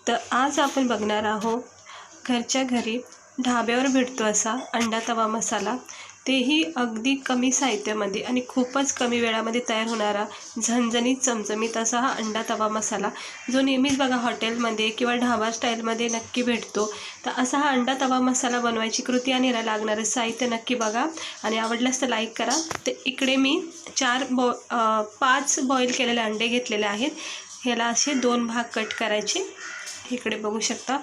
तर आज आपण बघणार आहोत घरच्या घरी ढाब्यावर भेटतो असा अंडा तवा मसाला, तेही अगदी कमी साहित्यामध्ये आणि खूपच कमी वेळामध्ये तयार होणारा झणझणीत चमचमीत असा हा अंडा तवा मसाला, जो नेहमीच बघा हॉटेलमध्ये किंवा ढाबा स्टाईलमध्ये नक्की भेटतो। तर असा हा अंडा तवा मसाला बनवायची कृती आणि याला लागणारं साहित्य नक्की बघा आणि आवडल्यास तर लाईक करा। तर इकडे मी 5 बॉईल केलेले अंडे घेतलेले आहेत। ह्याला असे 2 भाग कट करायचे। इकडे बघू शकता,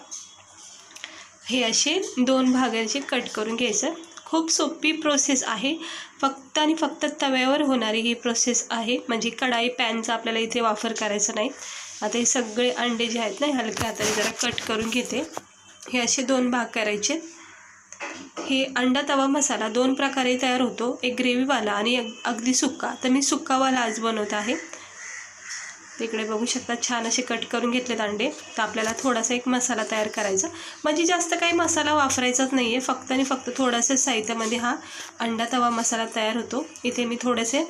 हे असे 2 भागांचे कट करून घ्यायचं। खूप सोपी प्रोसेस आहे, फक्त आणि फक्त तव्यावर होणारी ही प्रोसेस आहे, म्हणजे कढाई पॅनचा आपल्याला इथे वापर करायचा नाही। आता हे सगळे अंडे जे आहेत ना, हलक्या हाताने जरा कट करून घेते। हे असे 2 भाग करायचे। हे अंडा तवा मसाला 2 प्रकारे तयार होतो, एक ग्रेव्हीवाला आणि अगदी सुक्का। तर मी सुक्कावाला आज बनवत आहे। तिकडे बघू शकता, छान असे कट करून घेतलेत अंडे। तर आपल्याला थोडासा एक मसाला तयार करायचा, म्हणजे जास्त काही मसाला वापरायचाच नाही आहे, फक्त आणि फक्त थोड्याशा साहित्यामध्ये हा अंडा तवा मसाला तयार होतो। इथे मी थोडेसे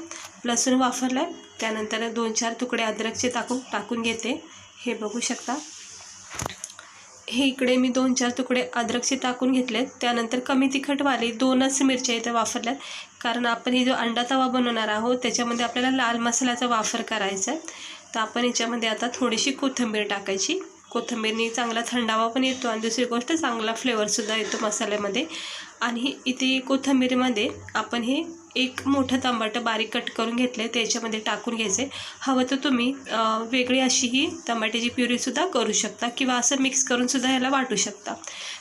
लसूण वापरलं आहे, त्यानंतर 2-4 तुकडे अद्रकचे टाकून घेते। हे बघू शकता, हे इकडे मी 2-4 तुकडे अद्रकचे टाकून घेतलेत। त्यानंतर कमी तिखटवाले 2च मिरच्या इथे वापरल्यात, कारण आपण हे जो अंडा तवा बनवणार आहोत त्याच्यामध्ये आपल्याला लाल मसाल्याचा वापर करायचा आहे। तर आपण याच्यामध्ये आता थोडीशी कोथिंबीर टाकायची। कोथिंबीरने चांगला थंडावा पण येतो आणि दुसरी गोष्ट चांगला फ्लेवरसुद्धा येतो मसाल्यामध्ये। आणि इथे कोथिंबीरमध्ये आपण हे 1 मोठं टमाटर बारीक कट करून घेतले, त्याच्यामध्ये टाकून घ्यायचे। हवं तर तुम्ही वेगळी अशी ही टमाट्याची प्युरीसुद्धा करू शकता किंवा असं मिक्स करून सुद्धा याला वाटू शकता।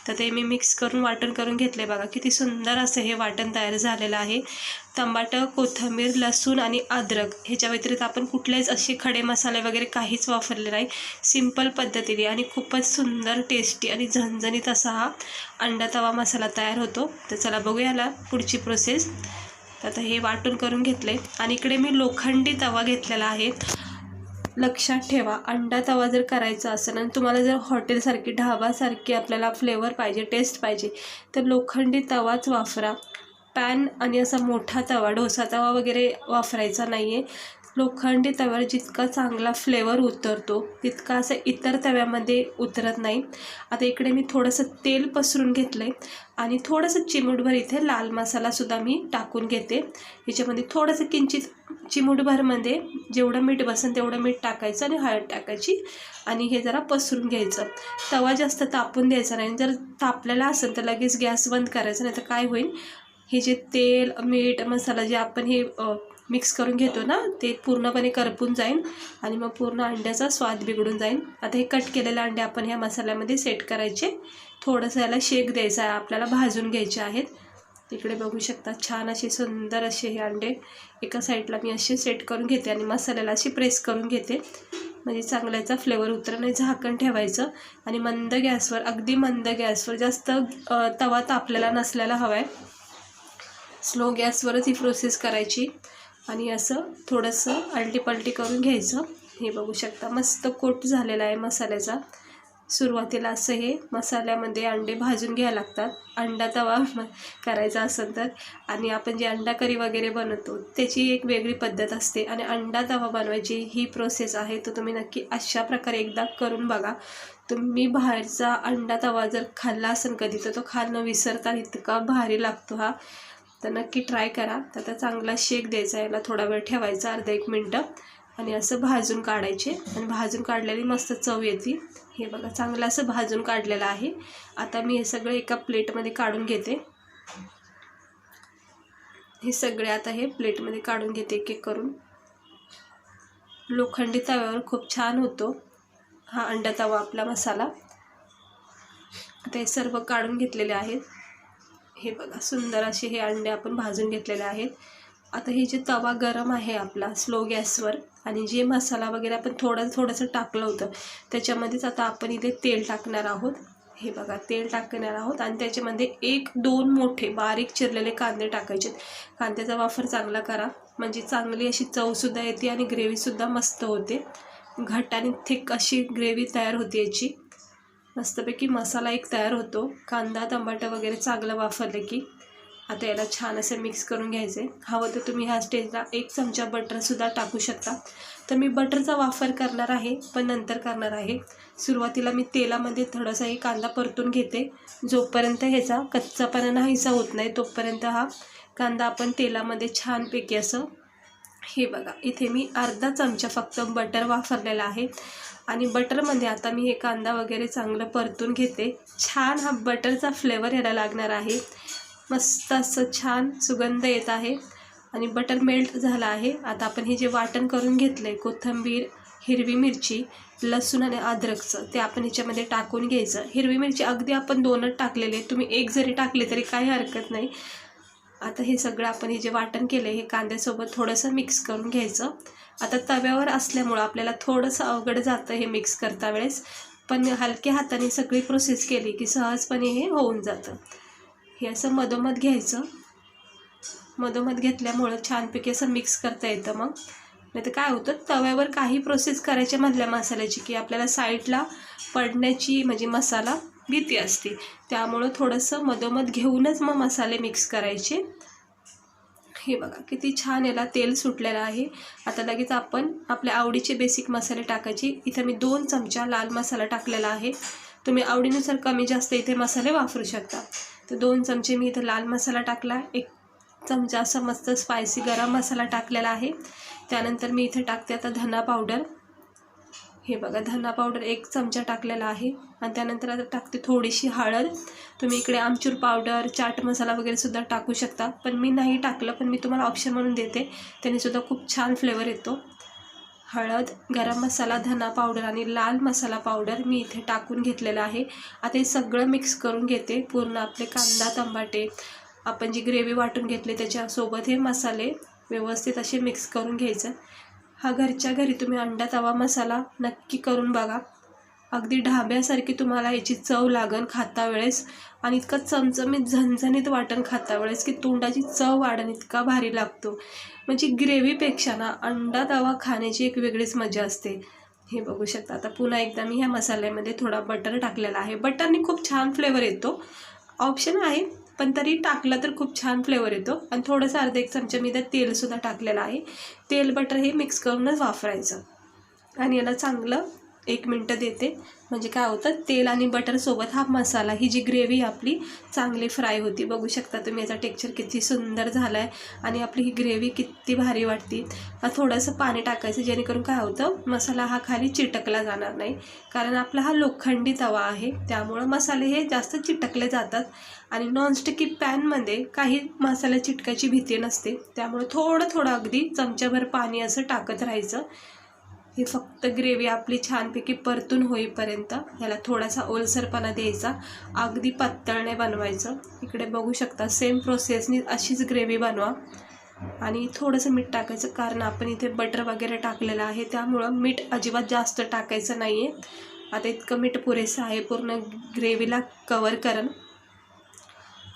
तर ते मी मिक्स करून वाटण करून घेतले। बघा किती सुंदर असं हे वाटण तयार झालेलं आहे। टमाटर, कोथिंबीर, लसूण आणि अद्रक ह्याच्या व्यतिरिक्त आपण कुठलेच असे खडे मसाले वगैरे काहीच वापरले नाही। सिंपल पद्धतीने आणि खूपच सुंदर, टेस्टी आणि झणझणीत असा हा अंडा तवा मसाला तयार होतो। तर चला बघूया याला पुढची प्रोसेस। आता हे वाटून करून घेतले आणि इकडे मी लोखंडी तवा घेतलेला आहे। लक्षात ठेवा, अंडा तवा जर करायचा असेल आणि तुम्हाला जर हॉटेलसारखी ढाबासारखी आपल्याला फ्लेवर पाहिजे, टेस्ट पाहिजे, तर लोखंडी तवाच वापरा। पॅन आणि असा मोठा तवा, डोसा तवा वगैरे वापरायचा नाही आहे। लोखंडी तव्यावर जितका चांगला फ्लेवर उतरतो तितका असं इतर तव्यामध्ये उतरत नाही। आता इकडे मी थोडंसं तेल पसरून घेतलं आहे आणि थोडंसं चिमूटभर इथे लाल मसालासुद्धा मी टाकून घेते। याच्यामध्ये थोडंसं किंचित चिमूटभरमध्ये जेवढं मीठ बसेल तेवढं मीठ टाकायचं आणि हळद टाकायची आणि हे जरा पसरून घ्यायचं। तवा जास्त तापून द्यायचा नाही, जर तापलेला असेल तर लगेच गॅस बंद करायचा, नाही तर काय होईल, हे जे तेल, मीठ, मसाला जे आपण हे मिक्स करून घेतो ना, ते पूर्णपणे करपून जाईल आणि मग पूर्ण अंड्याचा स्वाद बिघडून जाईल। आता हे कट केलेले अंडे आपण ह्या मसाल्यामध्ये सेट करायचे। थोडंसं याला शेक द्यायचा आहे, आपल्याला भाजून घ्यायचे आहेत। तिकडे बघू शकता, छान असे सुंदर असे हे अंडे एका साईडला मी असे सेट करून घेते आणि मसाल्याला अशी प्रेस करून घेते, म्हणजे चांगल्याचा फ्लेवर उतरणे। झाकण ठेवायचं आणि मंद गॅसवर, अगदी मंद गॅसवर, जास्त तवा तापलेला नसलेला हवा आहे, स्लो गॅसवरच ही प्रोसेस करायची आणि असं थोडंसं आलटी-पलटी करून घ्यायचं। हे बघू शकता, मस्त कोट झालेला आहे मसाल्याचा। सुरुवातीला असं हे मसाल्यामध्ये अंडे भाजून घ्यायला लागतात, अंडा तवा करायचा असेल तर। आणि आपण जे अंडा करी वगैरे बनवतो त्याची एक वेगळी पद्धत असते आणि अंडा तवा बनवायची ही प्रोसेस आहे। तर तुम्ही नक्की अशा प्रकारे एकदा करून बघा। तुम्ही बाहेरचा अंडा तवा जर खाल्ला असेल कधी, तर तो खाणं विसरता, इतका भारी लागतो हा। तर नक्की ट्राय करा। तर आता चांगला शेक द्यायचा, याला थोडा वेळ ठेवायचा, अर्धा 1 मिनटं, आणि असं भाजून काढायचे आणि भाजून काढलेली मस्त चव येते। हे बघा, चांगलं असं भाजून काढलेलं आहे। आता मी हे सगळे एका प्लेटमध्ये काढून घेते। हे सगळे आता हे प्लेटमध्ये काढून घेते एक एक करून। लोखंडी तव्यावर खूप छान होतो हा अंडा तवा आपला मसाला। आता हे सर्व काढून घेतलेले आहेत। हे बघा, सुंदर असे हे अंडे आपण भाजून घेतलेले आहेत। आता हे जे तवा गरम आहे आपला स्लो गॅसवर, आणि जे मसाला वगैरे आपण थोडंसं टाकलं होतं त्याच्यामध्येच आता आपण इथे तेल टाकणार आहोत। हे बघा, तेल टाकणार आहोत आणि त्याच्यामध्ये 1-2 मोठे बारीक चिरलेले कांदे टाकायचे। कांद्याचा वापर चांगला करा, म्हणजे चांगली अशी चवसुद्धा येते आणि ग्रेव्हीसुद्धा मस्त होते। घट्ट आणि थिक अशी ग्रेव्ही तयार होते याची। मस्तपैकी मसाला एक तयार होतो, कांदा, टमाटर वगैरे चांगलं वापरले की। आता याला छान असं मिक्स करून घ्यायचे। हवं तर तुम्ही ह्या स्टेजला 1 चमचा बटरसुद्धा टाकू शकता, तर मी बटरचा वापर करणार आहे, पण नंतर करणार आहे. सुरुवातीला मी तेलामध्ये थोडासाही कांदा परतून घेते. जोपर्यंत ह्याचा कच्चापणा नाहीसा होत नाही तोपर्यंत हा कांदा आपण तेलामध्ये छानपैकी असं, हे बघा इथे मी अर्धा चमचा फक्त बटर वापरलेला आहे. आणि बटरमध्ये आता मी हे कांदा वगैरे चांगलं परतून घेते. छान हा बटरचा फ्लेवर याला लागणार आहे. मस्त असं छान सुगंध येत आहे आणि बटर मेल्ट झाला आहे. आता आपण हे जे वाटण करून घेतलं आहे, कोथिंबीर, हिरवी मिरची, लसूण आणि अद्रकचं, ते आपण ह्याच्यामध्ये टाकून घ्यायचं. हिरवी मिरची अगदी आपण 2च टाकलेले, तुम्ही 1 जरी टाकली तरी काही हरकत नाही. आता हे सगळं आपण हे जे वाटण केलं आहे हे कांद्यासोबत थोडंसं मिक्स करून घ्यायचं. आता तव्यावर असल्यामुळं आपल्याला थोडंसं अवघड जातं हे मिक्स करता वेळेस, पण हलक्या हाताने सगळी प्रोसेस केली की सहजपणे हे होऊन जातं. हे असं मधोमध घ्यायचं. मधोमध घेतल्यामुळं छानपैकी असं मिक्स करता येतं. मग नाही तर काय होतं, तव्यावर काही प्रोसेस करायच्या म्हटल्या मसाल्याची की आपल्याला साईडला पडण्याची म्हणजे मसाला भीती असते. त्यामुळं थोडंसं मधोमध घेऊनच मग मसाले मिक्स करायचे. हे बघा किती छान याला तेल सुटलेलं आहे. आता लगेच आपण आपल्या आवडीचे बेसिक मसाले टाकायचे. इथं मी 2 चमचा लाल मसाला टाकलेला आहे. तुम्ही आवडीनुसार कमी जास्त इथे मसाले वापरू शकता. तर 2 चमचे मी इथं लाल मसाला टाकला. 1 चमचा असा मस्त स्पायसी गरम मसाला टाकलेला आहे. त्यानंतर मी इथे टाकते आता धना पावडर. हे बघा धना पावडर 1 चमचा टाकलेला आहे. आणि त्यानंतर आता टाकते थोडीशी हळद. तुम्ही इकडे आमचूर पावडर, चाट मसाला वगैरे सुद्धा टाकू शकता, पण मी नाही टाकलं, पण मी तुम्हाला ऑप्शन म्हणून देते, त्याने सुद्धा खूप छान फ्लेवर येतो. हळद, गरम मसाला, धना पावडर आणि लाल मसाला पावडर मी इथे टाकून घेतलेलं आहे. आता हे सगळं मिक्स करून घेते. पूर्ण आपले कांदा, टमाटे, आपण जी ग्रेव्ही वाटून घेतली त्याच्यासोबत हे मसाले व्यवस्थित असे मिक्स करून घ्यायचं. हा घरच्या घरी तुम्ही अंडा तवा मसाला नक्की करून बघा. अगदी ढाब्यासारखी तुम्हाला याची चव लागन खाता वेळेस. आणि इतकं चमचमीत झणझणीत वाटण खाता वेळेस की तोंडाची चव वाढन, इतका भारी लागतो. म्हणजे ग्रेव्हीपेक्षा ना अंडा तवा खाण्याची एक वेगळीच मजा असते. हे बघू शकता. आता पुन्हा एकदा मी ह्या मसाल्यामध्ये थोडा बटर टाकलेला आहे. बटरने खूप छान फ्लेवर येतो. ऑप्शन आहे, पण तरी टाकलं तर खूप छान फ्लेवर येतो. आणि थोडंसं अर्धा 1 चमचा मी त्यात तेलसुद्धा टाकलेलं आहे. तेल बटर हे मिक्स करूनच वापरायचं. आणि याला चांगलं 1 मिनटं देते. म्हणजे काय होतं, तेल आणि बटरसोबत हा मसाला, ही जी ग्रेव्ही आपली चांगली फ्राय होती. बघू शकता तुम्ही याचा टेक्स्चर किती सुंदर झाला आहे आणि आपली ही ग्रेव्ही किती भारी वाटते. थोडंसं पाणी टाकायचं जेणेकरून काय होतं, मसाला हा खाली चिटकला जाणार नाही. कारण आपला हा लोखंडी तवा आहे, त्यामुळं मसाले हे जास्त चिटकले जातात. आणि नॉनस्टिकी पॅनमध्ये काही मसाला चिटकायची भीती नसते. त्यामुळे थोडं थोडं अगदी चमच्याभर पाणी असं टाकत राहायचं. हे फक्त ग्रेव्ही आपली छानपैकी परतून होईपर्यंत ह्याला थोडासा ओलसरपणा द्यायचा. अगदी पातळ नाही बनवायचं. इकडे बघू शकता सेम प्रोसेसनी अशीच ग्रेव्ही बनवा. आणि थोडंसं मीठ टाकायचं, कारण आपण इथे बटर वगैरे टाकलेलं आहे, त्यामुळं मीठ अजिबात जास्त टाकायचं नाही आहे. आता इतकं मीठ पुरेसं आहे पूर्ण ग्रेव्हीला कवर करण.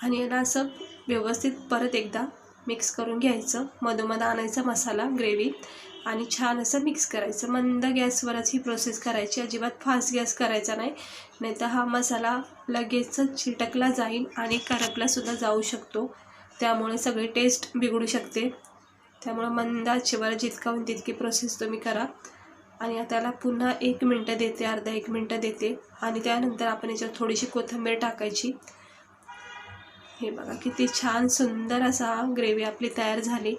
आणि याला असं व्यवस्थित परत एकदा मिक्स करून घ्यायचं. मधोमध आणायचा मसाला ग्रेव्ही आणि छान असं मिक्स करायचं. मंद गॅसवरच ही प्रोसेस करायची, अजिबात फास्ट गॅस करायचा नाही, नाहीतर हा मसाला लगेचच चिटकला जाईल आणि करपलासुद्धा जाऊ शकतो. त्यामुळे सगळी टेस्ट बिघडू शकते. त्यामुळे मंद आचेवर जितका होईल तितकी प्रोसेस तुम्ही करा. आणि त्याला पुन्हा 1 मिनटं देते, अर्धा 1 मिनटं देते. आणि त्यानंतर आपण याच्यात थोडीशी कोथिंबीर टाकायची. हे बघा किती छान सुंदर असा ग्रेव्ही आपली तयार झाली.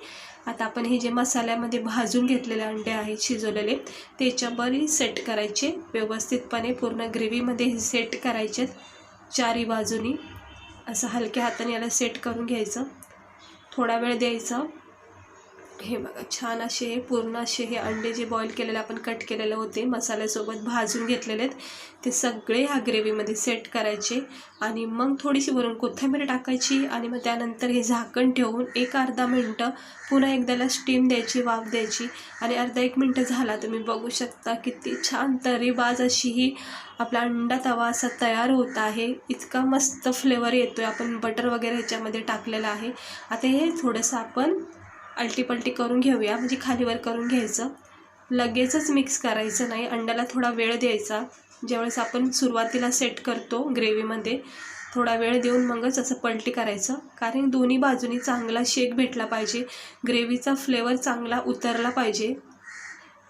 आता आपण हे जे मसाल्यामध्ये भाजून घेतलेले अंडे आहेत शिजवलेले, त्याच्यावरही सेट करायचे व्यवस्थितपणे. पूर्ण ग्रेव्हीमध्ये हे सेट करायचे चारी बाजूनी. असं हलक्या हाताने याला सेट करून घ्यायचं. थोडा वेळ द्यायचा. हे बघा छान असे हे पूर्ण असे हे अंडे जे बॉईल केलेले आपण कट केलेले होते मिसळ्यासोबत भाजून घेतलेले आहेत, ते सगळे ह्या ग्रेव्हीमध्ये सेट करायचे. आणि मग थोडीशी वरून कोथिंबीर टाकायची. आणि मग त्यानंतर हे झाकण ठेवून 1-अर्धा मिनटं पुन्हा एकदाला स्टीम द्यायची, वाफ द्यायची. आणि अर्धा 1 मिनटं झाला तुम्ही बघू शकता किती छान तरीबाज अशी ही आपला अंडा तवा असा तयार होत आहे. इतका मस्त फ्लेवर येतो आहे. आपण बटर वगैरे ह्याच्यामध्ये टाकलेलं आहे. आता हे थोडंसं आपण अलटीपलटी करून घेऊया, म्हणजे खालीवर करून घ्यायचं. लगेचच मिक्स करायचं नाही, अंड्याला थोडा वेळ द्यायचा. ज्यावेळेस आपण सुरुवातीला सेट करतो ग्रेव्हीमध्ये, थोडा वेळ देऊन मगच असं पलटी करायचं. कारण दोन्ही बाजूनी चांगला शेक भेटला पाहिजे, ग्रेव्हीचा फ्लेवर चांगला उतरला पाहिजे.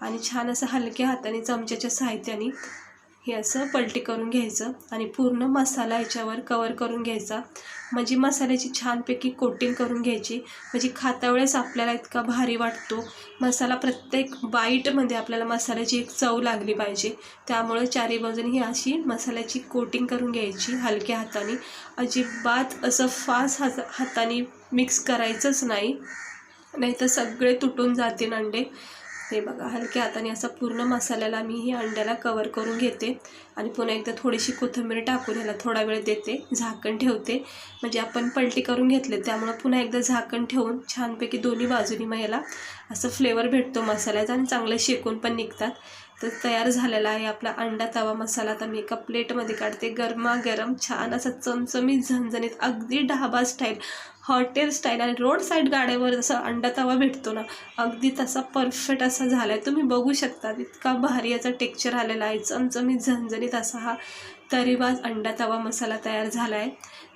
आणि छान असं हलक्या हाताने चमच्याच्या साहाय्याने हे असं पलटी करून घ्यायचं आणि पूर्ण मसाला याच्यावर कवर करून घ्यायचा. म्हणजे मसाल्याची छानपैकी कोटिंग करून घ्यायची, म्हणजे खाता वेळेस आपल्याला इतका भारी वाटतो मसाला. प्रत्येक बाईटमध्ये आपल्याला मसाल्याची एक चव लागली पाहिजे, त्यामुळे चारी बाजूनी ही अशी मसाल्याची कोटिंग करून घ्यायची हलक्या हाताने. अजिबात असं फास्ट हाताने मिक्स करायचंच नाही, नाहीतर सगळे तुटून जातील अंडे. हे बघा, हलक्या हाताने असा पूर्ण मसाल्याला मी ही अंड्याला कवर करून घेते आणि पुन्हा एकदा थोडीशी कोथिंबीर टाकून ह्याला थोडा वेळ देते, झाकण ठेवते. म्हणजे आपण पलटी करून घेतले त्यामुळं पुन्हा एकदा झाकण ठेवून छानपैकी दोन्ही बाजूनी मग याला असं फ्लेवर भेटतो मसाल्याचा आणि चांगलं शेकून पण निघतात. तर तयार झालेला आहे आपला अंडा तवा मसाला. आता मी एका प्लेटमध्ये काढते. गरमागरम छान असा चमचमीत झणझणीत, अगदी ढाबा स्टाईल, हॉटेल स्टाईल आणि रोड साईड गाड्यावर जसा अंडा तवा भेटतो ना, अगदी तसा परफेक्ट असा झाला आहे. तुम्ही बघू शकता इतका भारी याचा टेक्स्चर आलेला आहे. चमचमीत झणझणीत असा हा तरीबाज अंडा तवा मसाला तयार झाला आहे.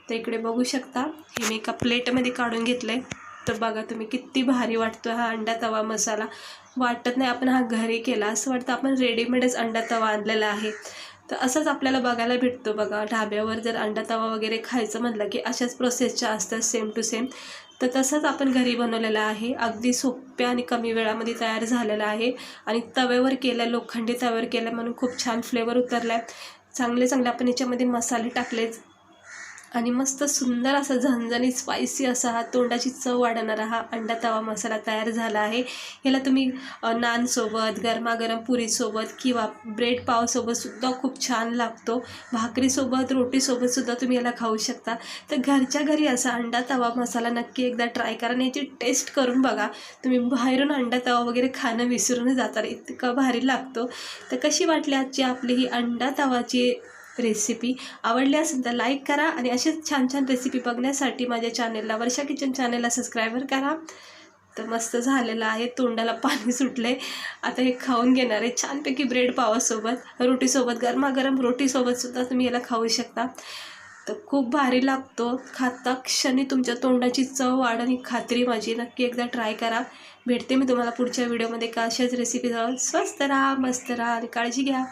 तर इकडे बघू शकता हे मी एका प्लेटमध्ये काढून घेतलं आहे. तर बघा तुम्ही किती भारी वाटतो हा अंडा तवा मसाला. वाटत नाही आपण हा घरी केला, असं वाटतं आपण रेडीमेडच अंडा तवा आणलेला आहे. तर असंच आपल्याला बघायला भेटतो बघा ढाब्यावर. जर अंडा तवा वगैरे खायचं म्हटलं की अशाच प्रोसेसच्या असतात सेम टू सेम. तर तसंच आपण घरी बनवलेलं आहे, अगदी सोप्या आणि कमी वेळामध्ये तयार झालेलं आहे. आणि तव्यावर केलं, लोखंडी तव्यावर केलं म्हणून खूप छान फ्लेवर उतरला आहे. चांगले चांगले आपण याच्यामध्ये मसाले टाकले आणि मस्त सुंदर असा झणझणीत स्पायसी असा हा तोंडाची चव वाढवणारा हा अंडा तवा मसाला तयार झाला आहे. ह्याला तुम्ही नानसोबत, गरमागरम पुरीसोबत किंवा ब्रेड पावसोबतसुद्धा खूप छान लागतो. भाकरीसोबत, रोटीसोबतसुद्धा तुम्ही याला खाऊ शकता. तर घरच्या घरी असा अंडा तवा मसाला नक्की एकदा ट्राय करा आणि याची टेस्ट करून बघा. तुम्ही बाहेरून अंडा तवा वगैरे खाणं विसरून जाता, इतका भारी लागतो. तर कशी वाटली आजची आपली ही अंडा तवाची रेसिपी? आवडली असेल तर लाईक करा आणि असेच छान छान रेसिपी बघण्यासाठी माझ्या चॅनेलला, वर्षा किचन चॅनेलला सबस्क्राईबर करा. तर मस्त झालेलं आहे, तोंडाला पाणी सुटले. आता हे खाऊन घेणार आहे छानपैकी ब्रेड पावासोबत, रोटीसोबत, गरमागरम रोटीसोबतसुद्धा तुम्ही याला खाऊ शकता. तर खूप भारी लागतो. खाता क्षणी तुमच्या तोंडाची चव वाढ आणि खात्री माझी. नक्की एकदा ट्राय करा. भेटते मी तुम्हाला पुढच्या व्हिडिओमध्ये का अशाच रेसिपी. स्वस्त राहा, मस्त राहा आणि काळजी घ्या.